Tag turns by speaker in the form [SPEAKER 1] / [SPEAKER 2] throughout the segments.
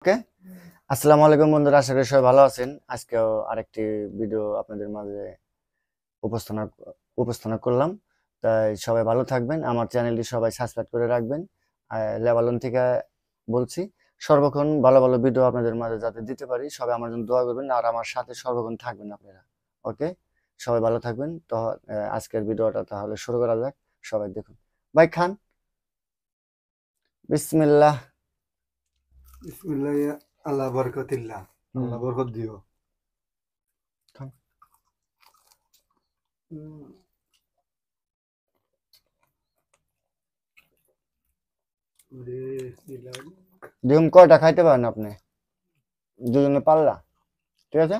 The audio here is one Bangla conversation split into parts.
[SPEAKER 1] ওকে। আসসালামু আলাইকুম বন্ধুরা, আশা করি সবাই ভালো আছেন। আজকেও আরেকটি ভিডিও আপনাদের মাঝে উপস্থাপনা উপস্থাপনা করলাম। তাই সবাই ভালো থাকবেন, আমার চ্যানেলটি সবাই সাবস্ক্রাইব করে রাখবেন। লেবালন থেকে বলছি, সর্বক্ষণ ভালো ভালো ভিডিও আপনাদের মাঝে যাতে দিতে পারি, সবাই আমার জন্য দোয়া করবেন আর আমার সাথে সর্বক্ষণ থাকবেন আপনারা। ওকে, সবাই ভালো থাকবেন। তো আজকের ভিডিওটা তাহলে শুরু করা যাক। সবাই দেখুন। ভাই খান। বিসমিল্লাহ।
[SPEAKER 2] বিসমিল্লাহ, আল্লাহ বরকতিল্লাহ, আল্লাহ বরকত দিও।
[SPEAKER 1] খান। ডিম কয়টা খাইতে পারেন আপনি? দুজনে পাল্লা, ঠিক আছে।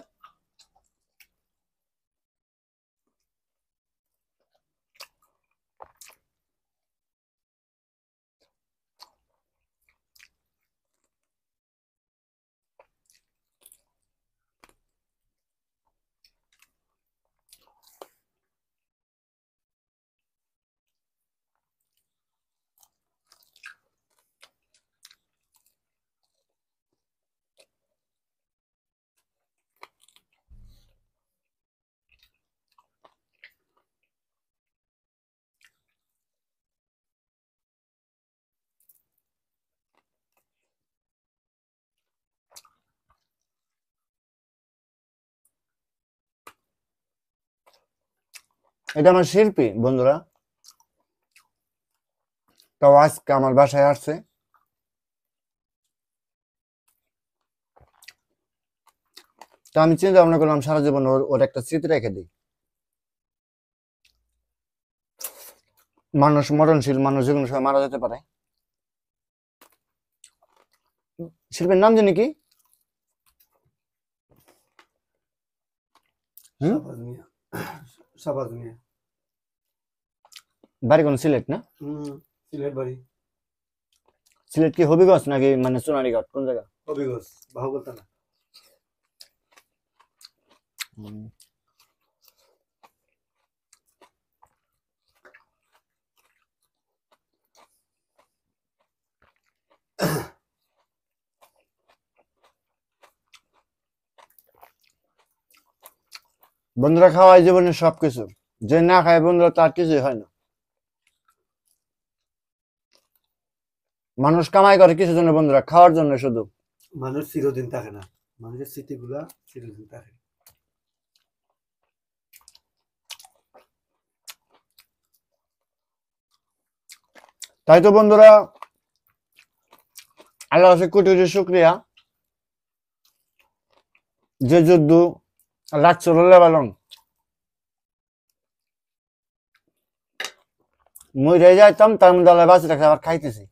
[SPEAKER 1] এটা আমার শিল্পী বন্ধুরা, তাও আজকে আমার বাসায় আসছে। তো আমি চিন্তা ভাবনা করলাম সারা জীবন ওর একটা স্মৃতি রেখে দিই। মানুষ মরণশীল, মানুষ যে কোনো সময় মারা যেতে পারে। শিল্পীর নাম জানি কি?
[SPEAKER 2] শাহবাজ মিয়া, শাহবাজ মিয়া।
[SPEAKER 1] বাড়ি কোন সিলেট না?
[SPEAKER 2] সিলেট বাড়ি।
[SPEAKER 1] সিলেট কি হবিগঞ্জ নাকি মানে সোনালীঘাট, কোন জায়গা?
[SPEAKER 2] হবিগঞ্জ, বাহুবলতা না।
[SPEAKER 1] বন্ধুরা, খাওয়াই জীবনের সবকিছু। যে না খায় বন্ধুরা, তার কিছুই হয় না। মানুষ কামাই করে কিসের জন্য বন্ধুরা? খাওয়ার জন্য শুধু।
[SPEAKER 2] মানুষ চিরদিন থাকে না, মানুষের স্মৃতিগুলা চিরদিন থাকে।
[SPEAKER 1] তাই তো বন্ধুরা, আল্লাহ কোটি কোটি শুক্রিয়া, যে যুদ্ধ লাগছিল লেবালন, মুই রে যাইতাম, তার মধ্যে আল্লাহ বাঁচি রাখছে, আবার খাইতেছি।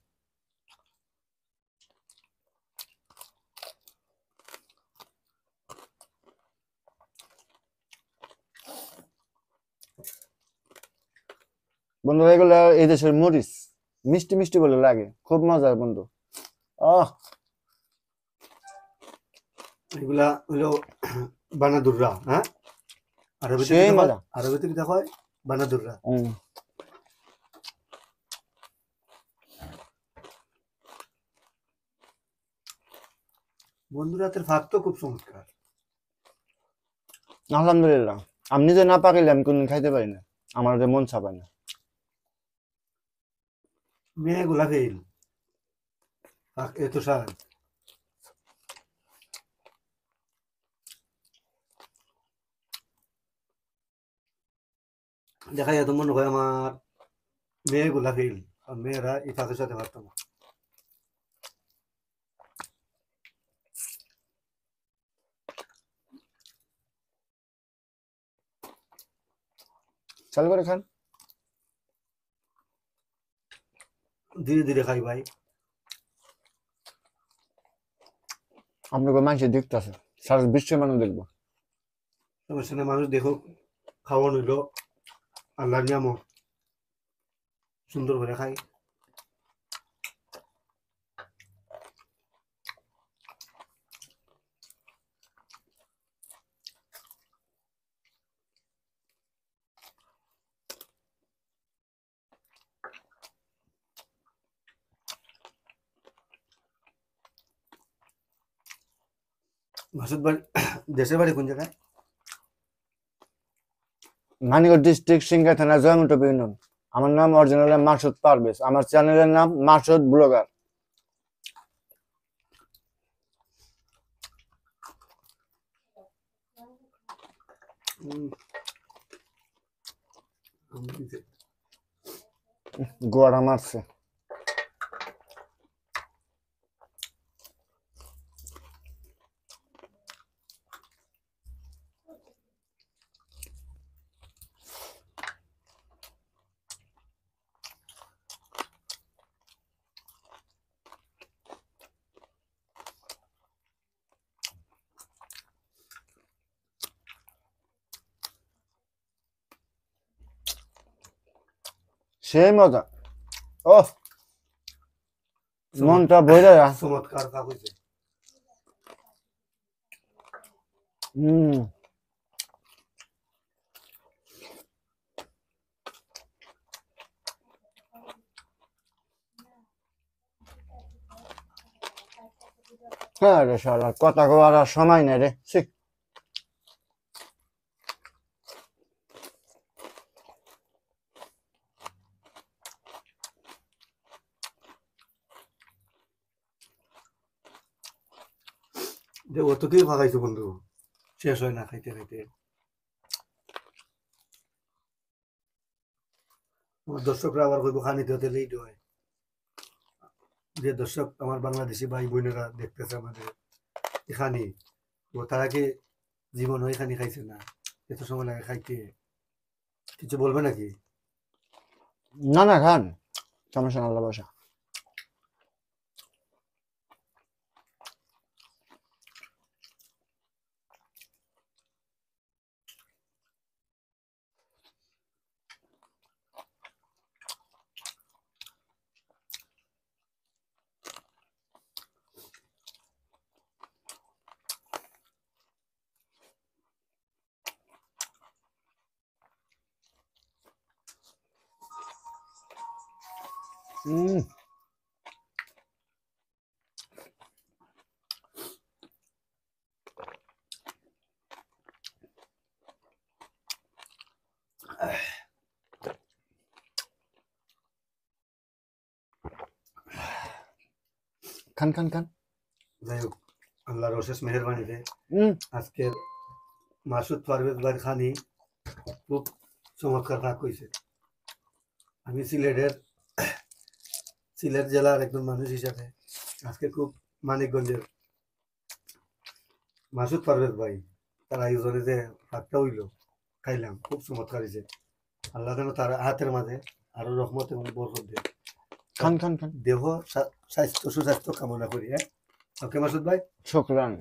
[SPEAKER 1] বন্ধুরা, এগুলো এই দেশের মরিচ, মিষ্টি মিষ্টি বলে লাগে, খুব মজার বন্ধু। আহ,
[SPEAKER 2] এগুলা হলো বানাদুররা। হ্যাঁ, আরবিতে কি
[SPEAKER 1] সেই
[SPEAKER 2] দেখো?
[SPEAKER 1] মজা।
[SPEAKER 2] আরবিতে কি দেখো? বানাদুররা। বন্ধুরা, হাতের ভাত তো খুব চমৎকার।
[SPEAKER 1] আলহামদুলিল্লাহ। আমি নিজে না পাকাইলে আমি কোনদিন খাইতে পারি না, আমার যে মন চাপায় না।
[SPEAKER 2] মেয়েগুলা ফেল, এত স্বাদ। দেখা যায় তো মনে হয় আমার মেয়েগুলা ফেল, আর মেয়েরা এই ফাঁকের সাথে পারতো না।
[SPEAKER 1] চালু করে খান।
[SPEAKER 2] ধীরে ধীরে খাই ভাই।
[SPEAKER 1] আপনাকে মানুষের দেখতে আছে, সারা বিশ্বের মানুষ দেখবো।
[SPEAKER 2] সমস্যা নেই, মানুষ দেখো। খাওয়ানো হইলো আল্লাহর নিয়ামত, সুন্দর করে খাই। মাসুদ ভাই দেশের বাড়ি কোন জায়গায়?
[SPEAKER 1] মানিকগঞ্জ ডিস্ট্রিক্ট সিংগাই থানা জয়মন্টপ ইউনিয়ন। আমার নাম অরিজিনাল মাসুদ পারভেজ। আমার চ্যানেলের নাম মাসুদ ব্লগার।
[SPEAKER 2] উম,
[SPEAKER 1] গোয়াটা মারছে। সেই মজা। ও মনটা বইরা যা।
[SPEAKER 2] চমৎকার কাপ হয়েছে।
[SPEAKER 1] হুম হ্যাঁ রে শালা, কথা কওয়ার আর সময় নেই রে। ছি।
[SPEAKER 2] যে অত কেউ ভাগাইছো বন্ধু, শেষ হয় না খাইতে খাইতে। আমার দর্শকরা আবার কইব খানিতে হতে লেট হয়। যে দর্শক আমার বাংলাদেশি ভাই বোনেরা দেখতেছে আমাদের এখানে, তো তারা কি জীবন এখানে খাইছে না? এত সময় লাগে খাইতে, কিছু বলবে নাকি?
[SPEAKER 1] না না খান, সমস্যা না, আল্লাহ বসা। হুম খান খান খান।
[SPEAKER 2] যাই হোক, আল্লাহর অশেষ মেহরবানিতে
[SPEAKER 1] হুম
[SPEAKER 2] আজকের মাসুদ পারভেজ ভাই খানি খুব চমৎকার কাজ কইছে। আমি সিলেট জেলার একজন মানুষ হিসাবে আজকে খুব মানিকগঞ্জের মাসুদ পারভেজ ভাই তার আয়োজনে যে ভাতটা হইল খাইলাম, খুব চমৎকার হয়েছে। আল্লাহ যেন তার হাতের মাঝে আরো রহমত এবং বরকত দেয়।
[SPEAKER 1] খান খান খান।
[SPEAKER 2] দেহ স্বাস্থ্য সুস্বাস্থ্য কামনা করি। হ্যাঁ, ওকে মাসুদ ভাই।
[SPEAKER 1] শুকরান।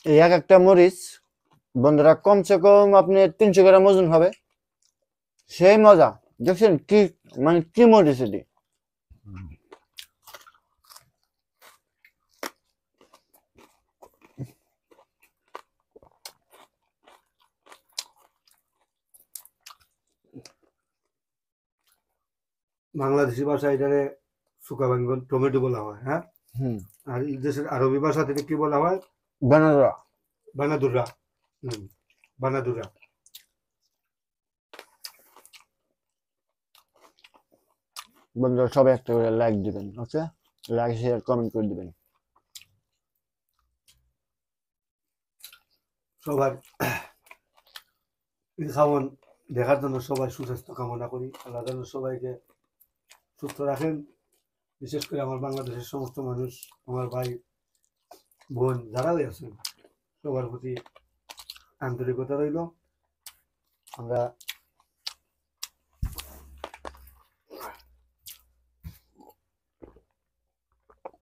[SPEAKER 1] এই এক একটা মরিচ বন্ধুরা কমসে কম আপনি 300 গ্রাম ওজন হবে। সেই মজা। দেখছেন কি, মানে কি মরিচ এটি।
[SPEAKER 2] বাংলাদেশি ভাষায় এটারে সুকা বেঙ্গল টমেটো বলা হয়। হ্যাঁ,
[SPEAKER 1] হুম
[SPEAKER 2] আর এই দেশের আরবি ভাষাতে এটা কি বলা হয়?
[SPEAKER 1] বানারা।
[SPEAKER 2] বানাদুরা। হুম, বানাদুরা।
[SPEAKER 1] বন্ধুরা সবাই একটা করে লাইক দিবেন, ওকে? লাইক শেয়ার কমেন্ট করে দিবেন।
[SPEAKER 2] সবার এই খাওয়ান দেখার জন্য সবাই সুস্বাস্থ্য কামনা করি। আল্লাহ যেন সবাইকে সুস্থ রাখেন। বিশেষ করে আমার বাংলাদেশের সমস্ত মানুষ, আমার ভাই বোন যারাই আছেন, সবার প্রতি আন্তরিকতা রইল। আমরা